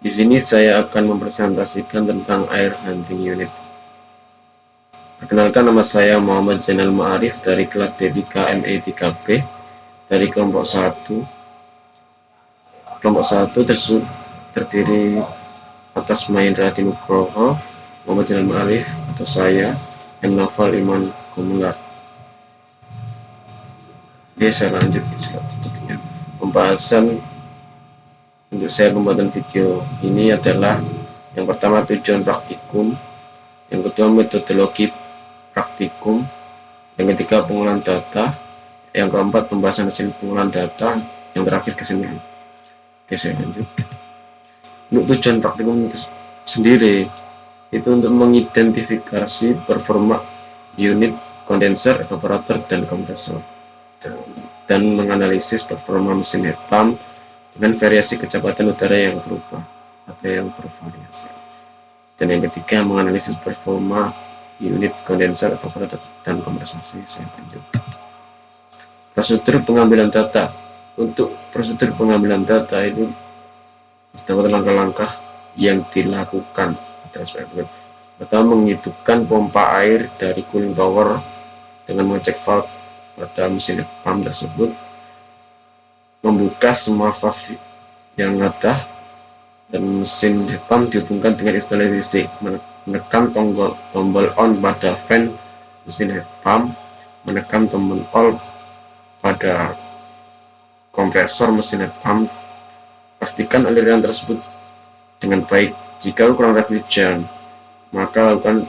Di sini saya akan mempresentasikan tentang air handling unit. Perkenalkan, nama saya Muhammad Zainal Ma'arif dari kelas D3 ME 3B dari kelompok 1. Kelompok 1 terdiri atas Mahendra Nugroho, Muhammad Zainal Ma'arif atau saya, M. Naufal Iman Gumelar. Oke, saya lanjut ke slide berikutnya. Pembahasan untuk saya pembuatan video ini adalah yang pertama tujuan praktikum, yang kedua metodologi praktikum, yang ketiga pengolahan data, yang keempat pembahasan hasil pengolahan data, yang terakhir kesimpulan. Oke, saya lanjut. Untuk tujuan praktikum itu sendiri itu untuk mengidentifikasi performa unit kondenser, evaporator, dan kompresor, dan menganalisis performa mesin heat pump dengan variasi kecepatan udara yang berubah atau yang bervariasi. Dan yang ketiga, menganalisis performa unit kondenser, evaporator, dan kompresor. Saya lanjut. Prosedur pengambilan data. Untuk prosedur pengambilan data itu terdapat langkah-langkah yang dilakukan. Pertama, menghidupkan pompa air dari cooling tower dengan mengecek valve pada mesin heat pump tersebut, membuka semua valve yang ada, dan mesin heat pump dihubungkan dengan instalasi listrik, menekan tombol on pada fan mesin heat pump, menekan tombol off pada kompresor mesin heat pump. Pastikan aliran tersebut dengan baik. Jika kurang refrigeran, maka lakukan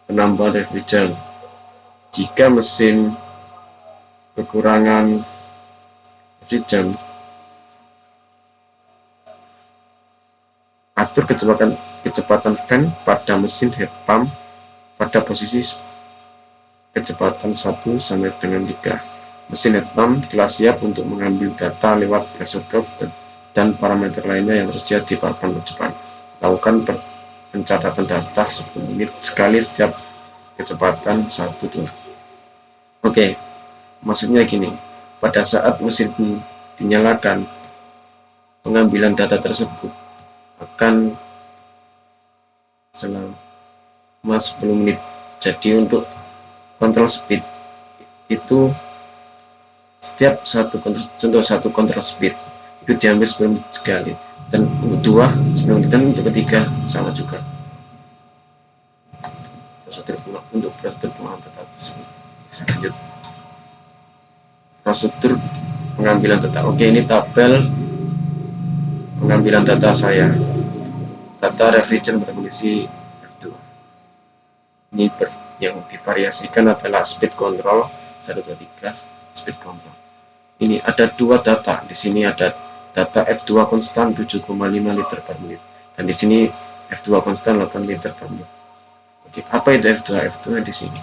penambahan refrigeran. Jika mesin kekurangan refrigeran, atur kecepatan fan pada mesin heat pump pada posisi kecepatan 1 sampai dengan 3. Mesin heat pump telah siap untuk mengambil data lewat pressure curve dan parameter lainnya yang tersedia di papan rujukan. Lakukan pencatatan data 10 menit sekali setiap kecepatan 1-2. Oke, maksudnya gini, pada saat mesin dinyalakan, pengambilan data tersebut akan selama 10 menit. Jadi untuk control speed itu setiap satu control speed itu diambil 10 menit sekali, dan untuk 2 10 menit, dan untuk ketiga sama juga. Untuk prosedur pengambilan data tersebut. Saya lanjut. Prosedur pengambilan data. Oke, ini tabel pengambilan data saya. Data refrigeran pada kondisi F2. Ini yang divariasikan adalah speed control 1, 2, 3, speed control. Ini ada dua data. Di sini ada data F2 konstan 7,5 liter per menit, dan di sini F2 konstan 8 liter per menit. Oke, apa itu F2? F2 di sini.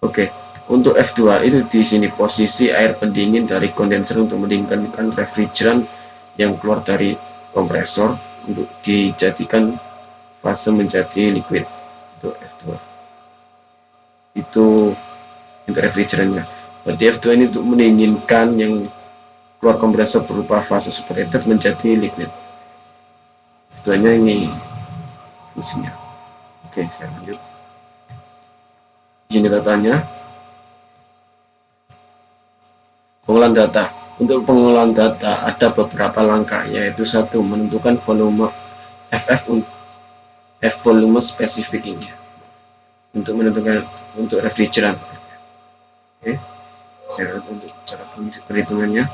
Oke, untuk F2 itu di sini posisi air pendingin dari kondenser untuk mendinginkan refrigeran yang keluar dari kompresor untuk dijadikan fase menjadi liquid. Untuk F2 itu untuk refrigerannya. Berarti F2 ini untuk mendinginkan yang keluar kompresor berupa fase superheated menjadi liquid. F2 nya ini fungsinya. Oke, saya lanjut. Ini datanya. Pengolahan data. Untuk pengolahan data ada beberapa langkah, yaitu 1. Menentukan volume F volume spesifik ini untuk menentukan untuk refrigeran. Oke, saya lihat untuk cara perhitungannya.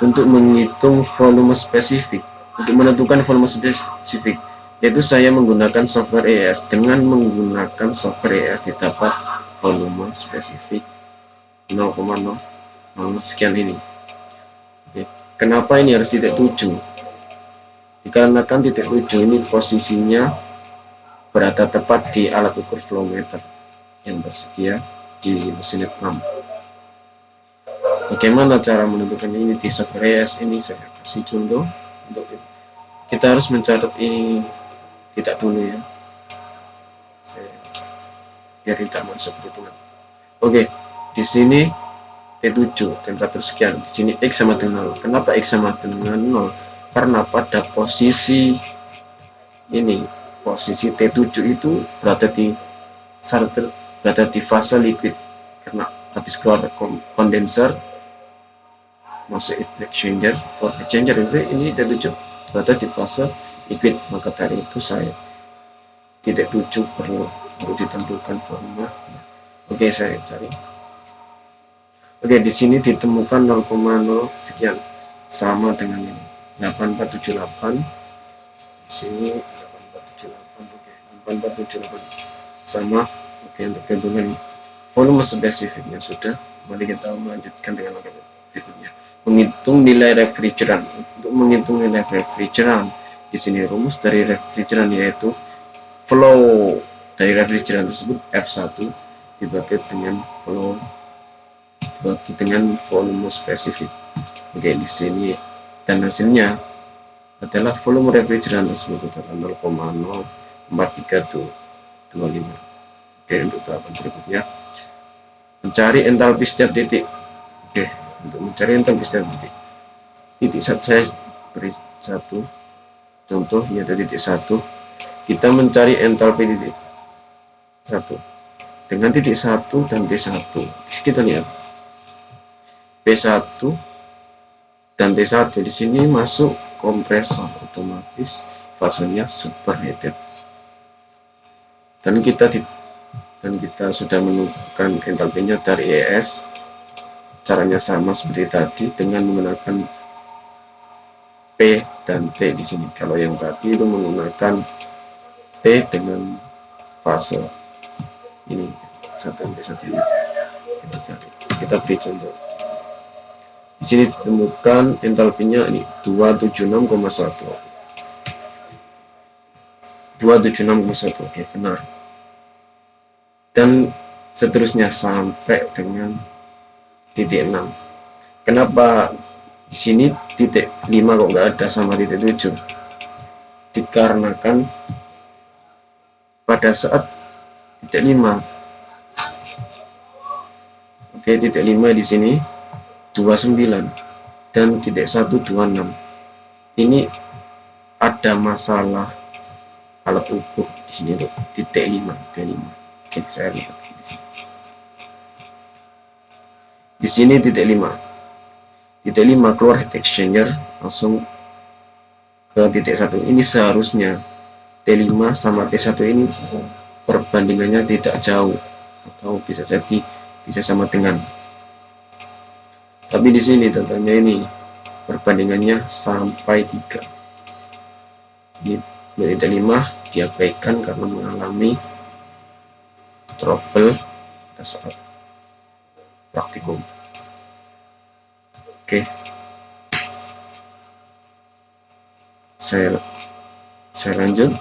Untuk menghitung volume spesifik, untuk menentukan volume spesifik, yaitu saya menggunakan software ES. Dengan menggunakan software ES didapat volume spesifik 0,0 sekian ini. Oke. Kenapa ini harus titik 7? Dikarenakan titik 7 ini posisinya berada tepat di alat ukur flow meter yang tersedia di mesin heat pump. Bagaimana cara menentukan ini di software ES ini? Saya kasih contoh. Untuk itu kita harus mencatat ini tidak dulu ya, biar tidak masuk perhitungan. Oke, di sini T7 temperatur sekian. Di sini X sama dengan 0. Kenapa X sama dengan 0? Karena pada posisi ini, posisi T7 itu berada di fase liquid, karena habis keluar kondenser masuk exchanger. Exchanger itu ini T7 berada di fase liquid, maka dari itu saya titik 7 perlu untuk ditentukan volume. Oke, saya cari. Oke, di sini ditemukan 0,0 sekian, sama dengan ini 8478. Di sini 8478. Oke, 8478 sama. Oke, untuk tentukan volume spesifiknya sudah. Mari kita melanjutkan dengan langkah berikutnya, menghitung nilai refrigeran. Untuk menghitung nilai refrigeran, di sini rumus dari refrigeran yaitu flow dari refrigeran tersebut F1 dibagi dengan volume spesifik. Oke, di sini dan hasilnya adalah volume refrigeran tersebut adalah 0,04325. Oke, untuk tahapan berikutnya mencari entalpi setiap titik. Oke, untuk mencari entalpi setiap titik saya beri satu contoh, ini ada titik 1. Kita mencari entalpi titik 1 dengan titik 1 dan B1. Kita lihat B1 dan T1 di sini masuk kompresor, otomatis fasenya superheated. Dan kita sudah menemukan entalpinya dari ES. Caranya sama seperti tadi dengan menggunakan P dan T di sini. Kalau yang tadi itu menggunakan T dengan fase ini 1 sampai 1 ini. Kita cari, kita beri contoh. Di sini ditemukan entalpinya ini 276,1. 276,1. Oke, benar. Dan seterusnya sampai dengan titik 6. Kenapa di sini titik 5 kok nggak ada sama titik 7? Dikarenakan pada saat titik 5, oke, titik 5 di sini 29 dan titik 1 26. Ini ada masalah alat ukur di sini untuk titik 5 T5. Oke, saya lihat di sini. Di sini titik 5 keluar heat exchanger langsung ke titik 1. Ini seharusnya T5 sama T1 ini perbandingannya tidak jauh, atau bisa jadi bisa sama dengan. Tapi di sini tentunya ini perbandingannya sampai 3. Ini T5 diabaikan karena mengalami trouble pada saat praktikum. Oke, saya lanjut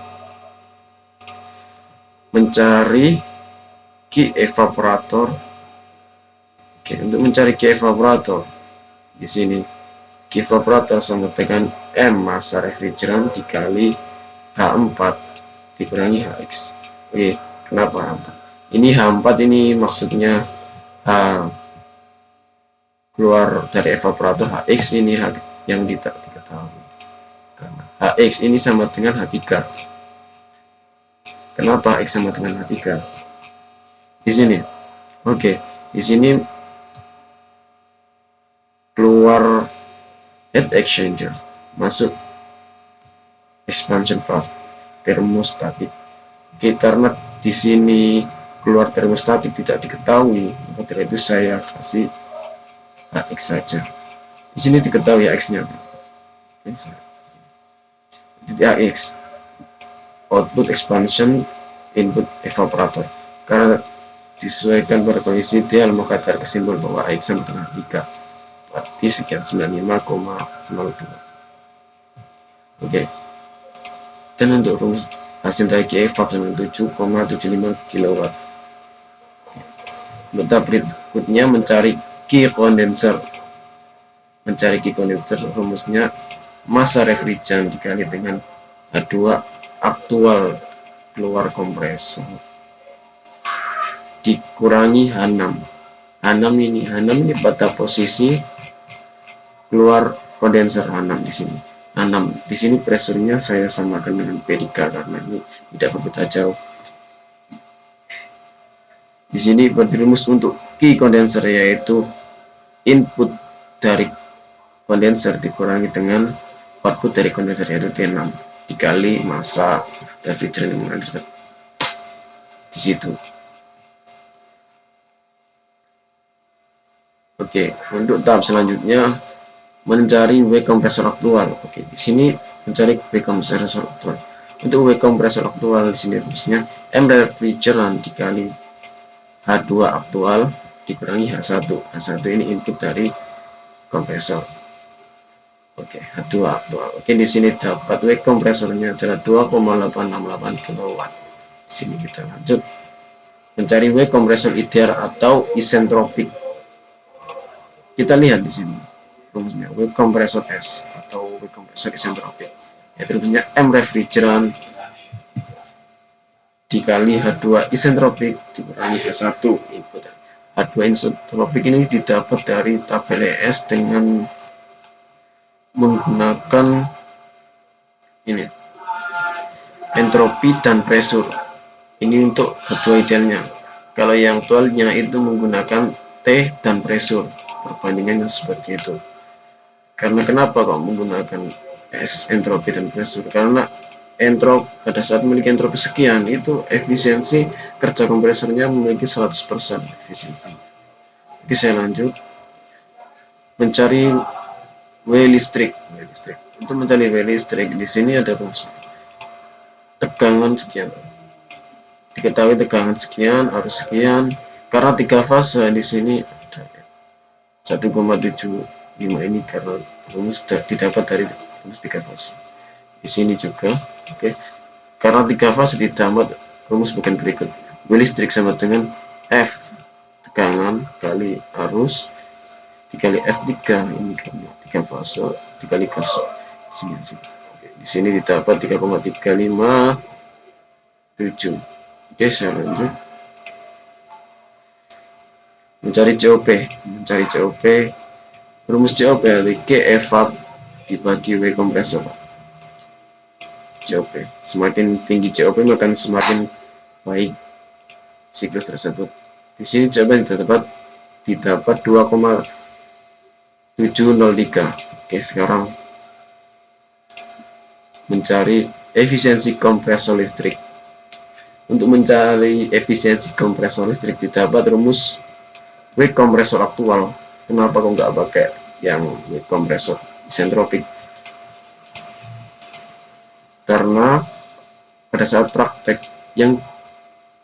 mencari key evaporator. Oke, untuk mencari key evaporator di sini key evaporator sama dengan M massa refrigeran dikali H4 dikurangi Hx. Oke, kenapa H4? Ini H4 ini maksudnya keluar dari evaporator, Hx ini yang tidak diketahui. Karena Hx ini sama dengan H3. Kenapa X sama dengan H3? Di sini. Oke, di sini keluar heat exchanger, masuk expansion valve termostatik. Oke, karena di sini keluar termostatik tidak diketahui, maka dari itu saya kasih Hx saja. Di sini diketahui Hx-nya. Titik Hx output expansion input evaporator. Karena disesuaikan pada kondisi ideal, maka tarik kesimpulan bahwa Hx sama dengan 3. Berarti sekian 95,02. Oke. Dan untuk rumus hasil dari evap dengan 7,75 kW. Untuk tahap berikutnya mencari key condenser. Mencari key condenser, rumusnya massa refrigeran dikali dengan H2 aktual keluar kompresor dikurangi H6. H6 ini pada posisi keluar kondenser H6 di sini. H6 di sini presurnya saya samakan dengan P3 karena ini tidak berbeda jauh. Di sini berarti rumus untuk key kondenser yaitu input dari kondenser dikurangi dengan output dari kondenser yaitu T6 dikali massa refrigerant yang ada di situ. Oke, untuk tahap selanjutnya mencari W kompresor aktual. Oke, di sini mencari W kompresor aktual. Untuk W kompresor aktual di sini rumusnya M refrigerant dikali H2 aktual dikurangi H1. H1 ini input dari kompresor. Oke, H2 aktual. Oke, di sini dapat W kompresornya adalah 2,868 kW. Di sini kita lanjut mencari W kompresor ideal atau isentropik. Kita lihat di sini rumusnya W kompresor S atau W kompresor isentropik. Yaitu rumusnya M refrigerant dikali H2 isentropik dikurangi H1 input. H2 isentropik ini didapat dari tabel ES dengan menggunakan ini entropi dan pressure. Ini untuk H2 idealnya. Kalau yang actualnya itu menggunakan T dan pressure. Perbandingannya seperti itu. Karena kenapa kok menggunakan S entropi dan pressure? Karena entrop pada saat memiliki entropi sekian itu efisiensi kerja kompresornya memiliki 100% efisiensi. Oke, saya lanjut mencari W listrik. Untuk mencari W listrik di sini ada rumus tegangan sekian. Diketahui tegangan sekian, arus sekian. Karena 3 fase di sini ada 1,75 ini karena rumus didapat dari rumus 3 fase. Di sini juga, oke. Karena 3 fase didapat rumus bukan berikut. W listrik sama dengan F tegangan kali arus dikali F3 ini karena 3 fase dikali gas. Di sini didapat 3,357. Oke, saya lanjut mencari COP. Rumus COP adalah K evap dibagi W kompresor. COP semakin tinggi COP maka semakin baik siklus tersebut. Di sini coba didapat 2,703. Oke, sekarang mencari efisiensi kompresor listrik. Untuk mencari efisiensi kompresor listrik didapat rumus W kompresor aktual. Kenapa kok nggak pakai yang W kompresor isentropik? Karena pada saat praktek yang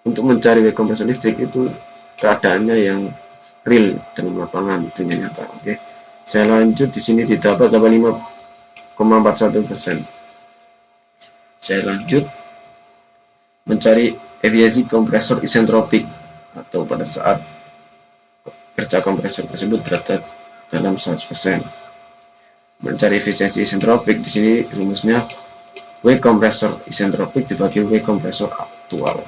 untuk mencari W kompresor listrik itu keadaannya yang real dalam lapangan, itu nyata. Oke, saya lanjut. Di sini didapat 5,41%. Saya lanjut mencari efisiensi kompresor isentropik atau pada saat kerja kompresor tersebut berada dalam 100%. Mencari efisiensi isentropik di sini rumusnya W kompresor isentropik dibagi W kompresor aktual.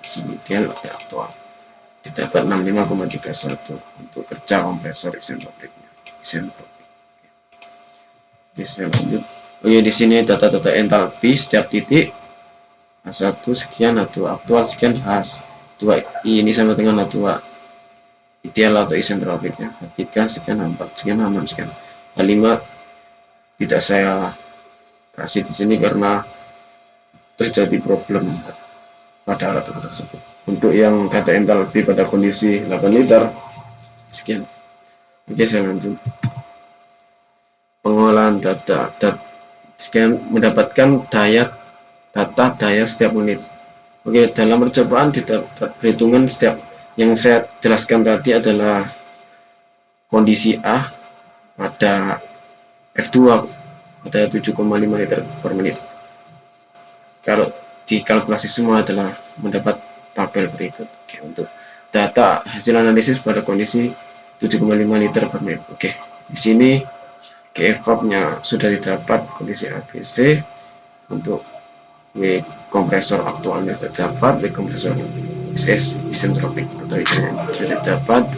Di sini dia aktual didapat 65,31 untuk kerja kompresor isentropiknya. Bisa lanjut. Oh ya, di sini data-data entalpi setiap titik H1 sekian, H2 aktual sekian, H2 ini sama dengan H2 ideal atau isentropik ya. H3 sekian, H4 sekian, H6 sekian. H5 tidak saya kasih di sini karena terjadi problem pada alat tersebut. Untuk yang data entalpi pada kondisi 8 liter sekian. Oke, saya lanjut. Pengolahan data sekian mendapatkan daya setiap unit. Oke, dalam percobaan didapat perhitungan setiap yang saya jelaskan tadi adalah kondisi A pada F2 pada 7,5 liter per menit. Kalau dikalkulasi semua adalah mendapat tabel berikut. Oke, untuk data hasil analisis pada kondisi 7,5 liter per menit. Oke, di sini evapnya sudah didapat kondisi ABC. Untuk W kompresor aktualnya sudah dapat, W kompresor SS isentropik atau sudah dapat.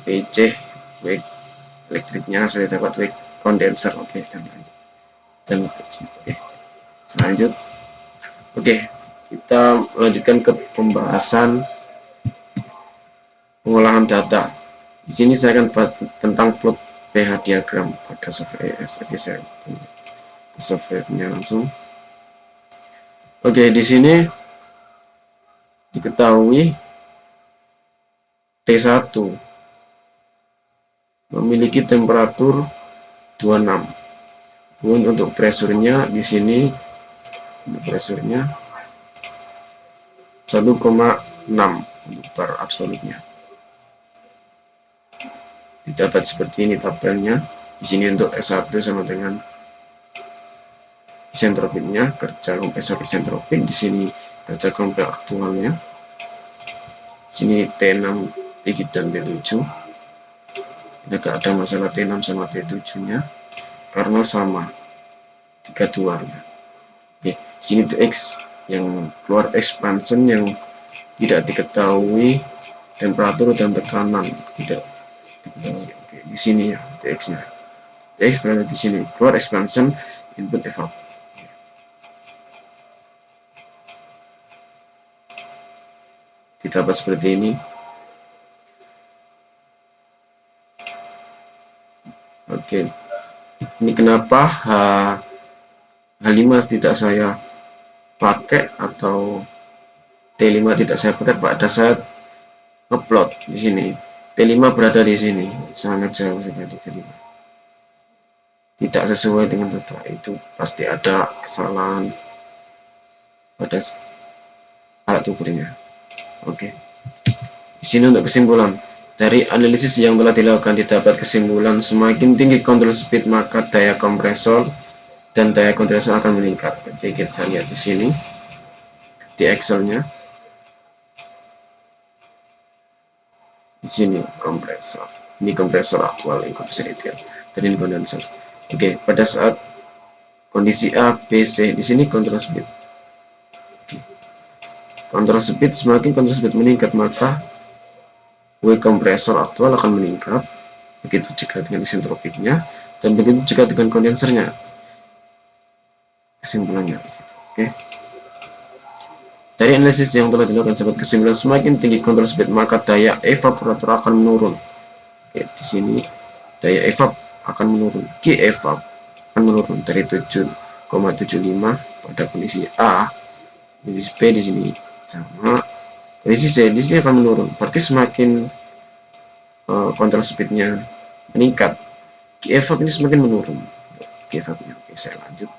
PC wake elektriknya sudah dapat wake condenser. Oke, dan lanjut dan seterusnya. Oke, lanjut. Oke, kita lanjutkan ke pembahasan pengolahan data. Di sini saya akan bahas tentang plot pH diagram pada software AS. Jadi saya softwarenya langsung. Oke, di sini diketahui T1 memiliki temperatur 26. Kemudian untuk presurnya di sini presurnya 1,6 untuk bar absolutnya. Didapat seperti ini tabelnya. Di sini untuk S1 sama dengan isentropiknya, kerja kompresor isentropik. Di sini kerja kompresor aktualnya. Di sini T6 T dan T7. Ini gak ada masalah T6 sama T7-nya karena sama 32-nya. Oke, di sini Tx yang keluar expansion yang tidak diketahui temperatur dan tekanan tidak diketahui. Oke, di sini ya Tx-nya. Tx berada di sini. Keluar expansion, input evap. Didapat seperti ini. Oke, ini kenapa H5 tidak saya pakai atau T5 tidak saya pakai pada saat upload di sini. T5 berada di sini, sangat jauh sekali T5. Tidak sesuai dengan data itu, pasti ada kesalahan pada alat ukurnya. Oke. Di sini untuk kesimpulan. Dari analisis yang telah dilakukan didapat kesimpulan semakin tinggi control speed maka daya kompresor dan daya kondensor akan meningkat. Oke, kita lihat di sini di Excel-nya. Di sini kompresor. Ini kompresor aktual yang kompresor ideal. Dan ini kondensor. Oke, pada saat kondisi A, B, C di sini control speed. Oke. Control speed semakin control speed meningkat maka W kompresor aktual akan meningkat, begitu juga dengan isentropiknya, dan begitu juga dengan kondensernya. Kesimpulannya, oke. Dari analisis yang telah dilakukan, sahabat, kesimpulan semakin tinggi control speed maka daya evaporator akan menurun. Oke, di sini daya evap akan menurun, Q evap akan menurun dari 7,75 pada kondisi A, kondisi B di sini sama. Kondisi C di sini akan menurun, berarti semakin control speednya meningkat, evap ini semakin menurun. Evapnya, oke, saya lanjut.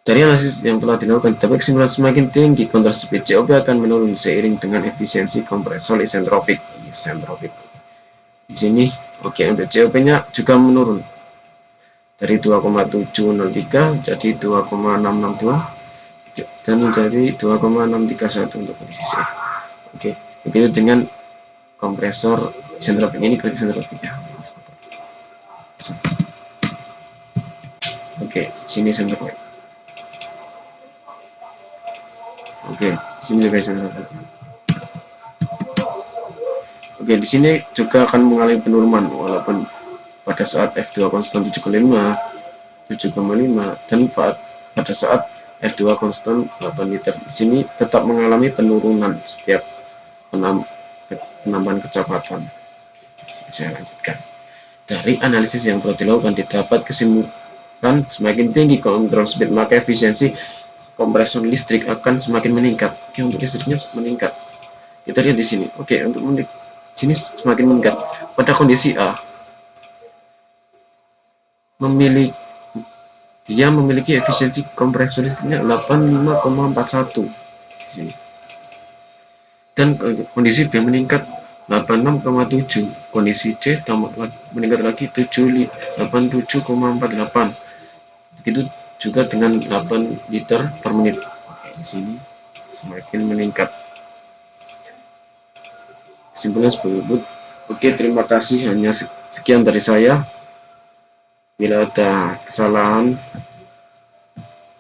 Dari analisis yang telah dilakukan, dapat kesimpulan semakin tinggi control speed COP akan menurun seiring dengan efisiensi kompresor isentropik. Di sini, oke, untuk COP-nya juga menurun dari 2,703 jadi 2,662 dan menjadi 2,631 untuk kondisi C. Oke, begitu dengan kompresor isentropik ini ke isentropiknya. Oke, sini isentropik. Oke, sini juga isentropik. Oke, di sini juga akan mengalami penurunan walaupun pada saat F2 konstan 7,5 dan pada saat F2 konstan 8 liter. Di sini tetap mengalami penurunan setiap penambahan kecepatan. Saya lanjutkan. Dari analisis yang telah dilakukan didapat kesimpulan semakin tinggi control speed maka efisiensi kompresor listrik akan semakin meningkat. Oke, untuk listriknya meningkat. Kita lihat di sini. Oke, untuk sini semakin meningkat. Pada kondisi A dia memiliki efisiensi kompresor listriknya 85,41 dan kondisi B meningkat 86,7, kondisi C meningkat lagi 87,48. Begitu juga dengan 8 liter per menit. Oke, di sini semakin meningkat. Kesimpulan sebagai berikut. Oke, terima kasih, hanya sekian dari saya. Bila ada kesalahan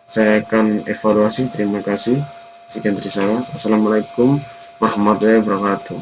saya akan evaluasi. Terima kasih, sekian dari saya. Wassalamualaikum warahmatullahi wabarakatuh.